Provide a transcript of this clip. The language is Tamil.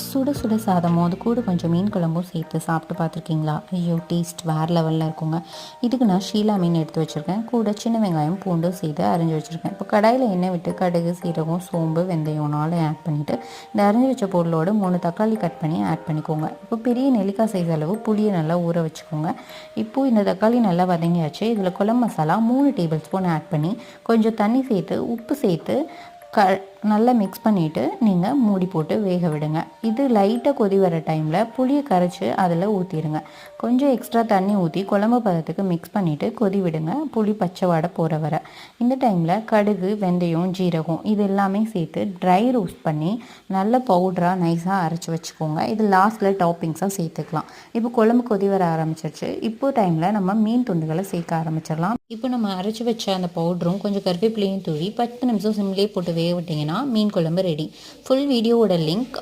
சுட சுட சாதமும் அது கூட கொஞ்சம் மீன் குழம்பும் சேர்த்து சாப்பிட்டு பார்த்துருக்கீங்களா? ஐயோ, டேஸ்ட் வேறு லெவலில் இருக்குங்க. இதுக்கு நான் ஷீலா மீன் எடுத்து வச்சுருக்கேன். கூட சின்ன வெங்காயம் பூண்டு சேர்த்து அரிஞ்சு வச்சுருக்கேன். இப்போ கடாயில் எண்ணெய் விட்டு கடுகு, சீரகம், சோம்பு, வெந்தயம் 4 ஆட் பண்ணிவிட்டு இந்த அரிஞ்சு வச்ச பொருளோடு 3 தக்காளி கட் பண்ணி ஆட் பண்ணிக்கோங்க. இப்போ பெரிய நெல்லிக்காய் சைஸ் அளவு புளியை நல்லா ஊற வச்சுக்கோங்க. இப்போது இந்த தக்காளி நல்லா வதங்கியாச்சு. இதில் குழம்பு மசாலா 3 டேபிள் ஸ்பூன் ஆட் பண்ணி கொஞ்சம் தண்ணி சேர்த்து உப்பு சேர்த்து நல்லா மிக்ஸ் பண்ணிவிட்டு நீங்கள் மூடி போட்டு வேக விடுங்க. இது லைட்டாக கொதி வர டைமில் புளியை கரைச்சி அதில் ஊற்றிடுங்க. கொஞ்சம் எக்ஸ்ட்ரா தண்ணி ஊற்றி குழம்பு பதத்துக்கு மிக்ஸ் பண்ணிவிட்டு கொதி விடுங்க, புளி பச்சை வாடை போகிற வர. இந்த டைமில் கடுகு, வெந்தயம், ஜீரகம் இது எல்லாமே சேர்த்து ட்ரை ரோஸ்ட் பண்ணி நல்ல பவுடராக நைஸாக அரைச்சி வச்சுக்கோங்க. இது லாஸ்ட்டில் டாப்பிங்ஸாக சேர்த்துக்கலாம். இப்போ குழம்பு கொதி வர ஆரம்பிச்சிருச்சு. இப்போ டைமில் நம்ம மீன் துண்டுகளை சேர்க்க ஆரம்பிச்சிடலாம். இப்போ நம்ம அரைச்சி வச்ச அந்த பவுடரும் கொஞ்சம் கருவேப்பிலையும் தூவி 10 நிமிஷம் சிம்லேயே போட்டு வேக விட்டிங்கன்னா மீன் குழம்பு ரெடி. ஃபுல் வீடியோவோட லிங்க்